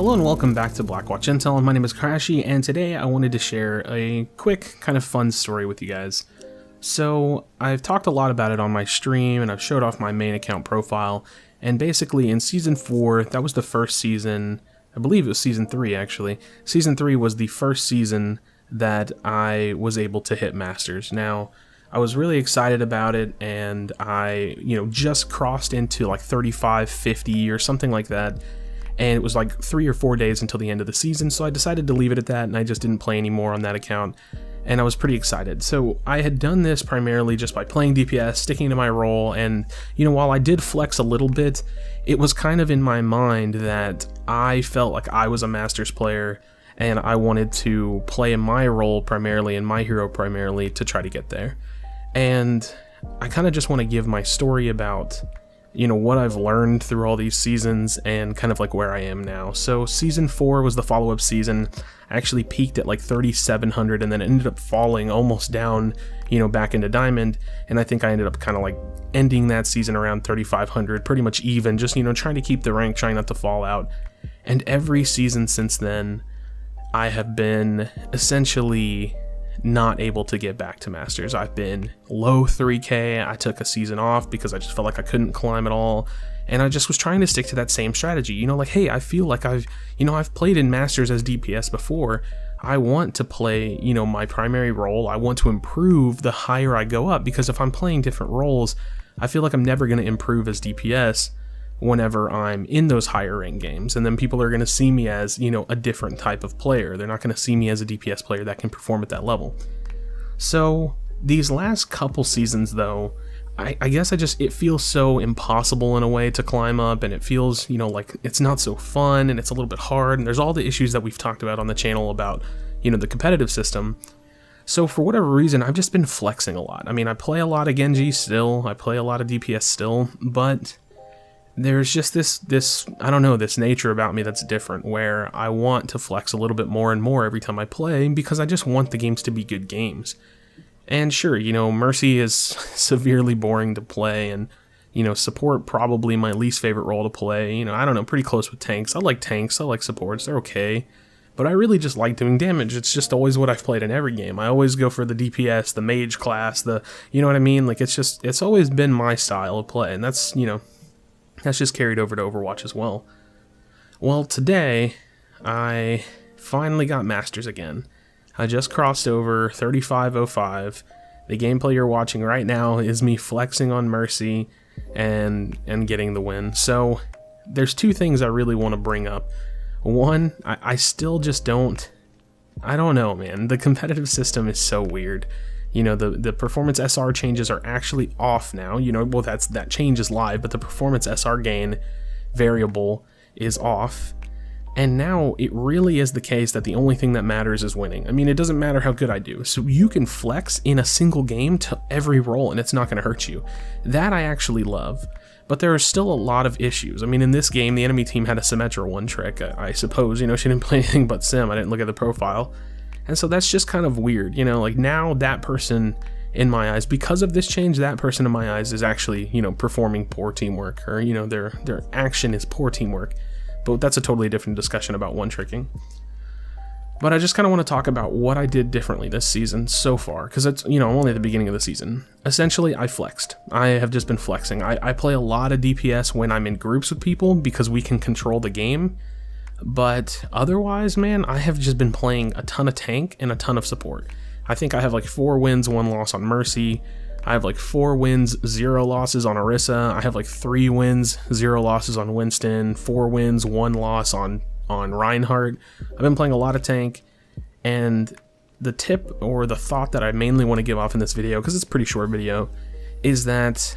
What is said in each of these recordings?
Hello and welcome back to Blackwatch Intel. My name is Crashy, and today I wanted to share a quick kind of fun story with you guys. So I've talked a lot about it on my stream, and I've showed off my main account profile, and basically in Season 4, that was the first season, I believe it was Season 3 actually. Season 3 was the first season that I was able to hit Masters. Now, I was really excited about it, and I, just crossed into like 35, 50 or something like that. And it was like 3 or 4 days until the end of the season, so I decided to leave it at that, and I just didn't play anymore on that account, and I was pretty excited. So I had done this primarily just by playing DPS, sticking to my role, and while I did flex a little bit, it was kind of in my mind that I felt like I was a Masters player, and I wanted to play in my role primarily, and my hero primarily, to try to get there. And I kind of just want to give my story about what I've learned through all these seasons and kind of like where I am now. So Season 4 was the follow-up season. I actually peaked at like 3,700 and then ended up falling almost down, back into Diamond. And I think I ended up kind of like ending that season around 3,500, pretty much even, just, trying to keep the rank, trying not to fall out. And every season since then, I have been essentially not able to get back to Masters. I've been low 3k. I took a season off because I just felt like I couldn't climb at all, and I just was trying to stick to that same strategy. Like, hey, I feel like I've played in Masters as DPS before. I want to play, my primary role. I want to improve the higher I go up, because if I'm playing different roles, I feel like I'm never going to improve as DPS whenever I'm in those higher rank games, and then people are going to see me as, a different type of player. They're not going to see me as a DPS player that can perform at that level. So these last couple seasons though, I guess it feels so impossible in a way to climb up, and it feels, like it's not so fun, and it's a little bit hard, and there's all the issues that we've talked about on the channel about, the competitive system. So for whatever reason, I've just been flexing a lot. I mean, I play a lot of Genji still, I play a lot of DPS still, but there's just this I don't know, this nature about me that's different, where I want to flex a little bit more and more every time I play, because I just want the games to be good games. And sure, Mercy is severely boring to play, and, support probably my least favorite role to play. I don't know, pretty close with tanks. I like supports, they're okay. But I really just like doing damage. It's just always what I've played in every game. I always go for the DPS, the mage class, you know what I mean? Like, it's always been my style of play, and that's, that's just carried over to Overwatch as well. Well, today, I finally got Masters again. I just crossed over 3505. The gameplay you're watching right now is me flexing on Mercy and getting the win. So, there's two things I really want to bring up. One, I still just don't know, man. The competitive system is so weird. The performance SR changes are actually off now. Well, that change is live, but the performance SR gain variable is off. And now it really is the case that the only thing that matters is winning. I mean, it doesn't matter how good I do. So you can flex in a single game to every role, and it's not going to hurt you. That I actually love. But there are still a lot of issues. I mean, in this game, the enemy team had a Symmetra one trick, I suppose. She didn't play anything but Sim. I didn't look at the profile. And so that's just kind of weird, like now that person in my eyes, because of this change, that person in my eyes is actually, performing poor teamwork, or, their action is poor teamwork. But that's a totally different discussion about one-tricking. But I just kind of want to talk about what I did differently this season so far, because it's, I'm only at the beginning of the season. Essentially, I flexed. I have just been flexing. I play a lot of DPS when I'm in groups with people, because we can control the game. But otherwise, man, I have just been playing a ton of tank and a ton of support. I think I have like 4 wins, 1 loss on Mercy. I have like 4 wins, 0 losses on Orisa. I have like 3 wins, 0 losses on Winston. 4 wins, 1 loss on Reinhardt. I've been playing a lot of tank, and the tip or the thought that I mainly want to give off in this video, because it's a pretty short video, is that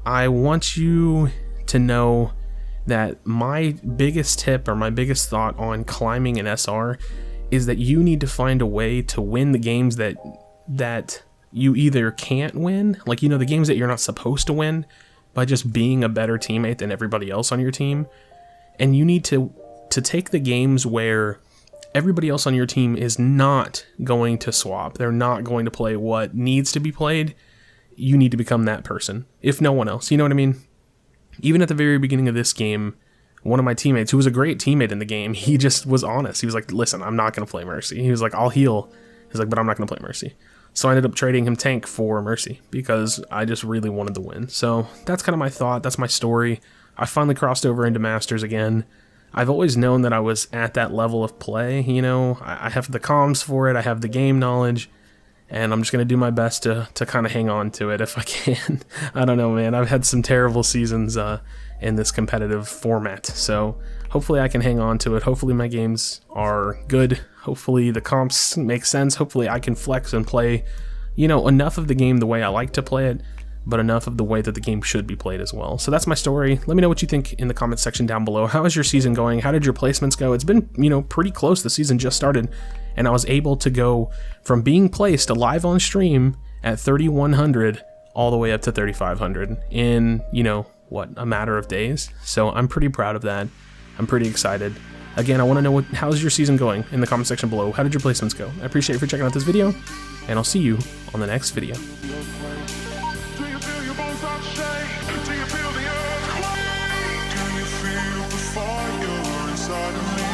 I want you to know that my biggest tip or my biggest thought on climbing an SR is that you need to find a way to win the games that you either can't win, like, the games that you're not supposed to win, by just being a better teammate than everybody else on your team. And you need to take the games where everybody else on your team is not going to swap, they're not going to play what needs to be played. You need to become that person, if no one else, you know what I mean? Even at the very beginning of this game, one of my teammates, who was a great teammate in the game, he just was honest. He was like, listen, I'm not going to play Mercy. He was like, I'll heal. He's like, but I'm not going to play Mercy. So I ended up trading him tank for Mercy because I just really wanted the win. So that's kind of my thought. That's my story. I finally crossed over into Masters again. I've always known that I was at that level of play, you know. I have the comms for it. I have the game knowledge. And I'm just going to do my best to kind of hang on to it if I can. I don't know, man. I've had some terrible seasons in this competitive format. So hopefully I can hang on to it. Hopefully my games are good. Hopefully the comps make sense. Hopefully I can flex and play, you know, enough of the game the way I like to play it, but enough of the way that the game should be played as well. So that's my story. Let me know what you think in the comments section down below. How is your season going? How did your placements go? It's been, you know, pretty close. The season just started, and I was able to go from being placed live on stream at 3,100 all the way up to 3,500 in, you know, what, a matter of days. So I'm pretty proud of that. I'm pretty excited. Again, I want to know how's your season going in the comment section below. How did your placements go? I appreciate you for checking out this video, and I'll see you on the next video. Do you feel the fire inside of me?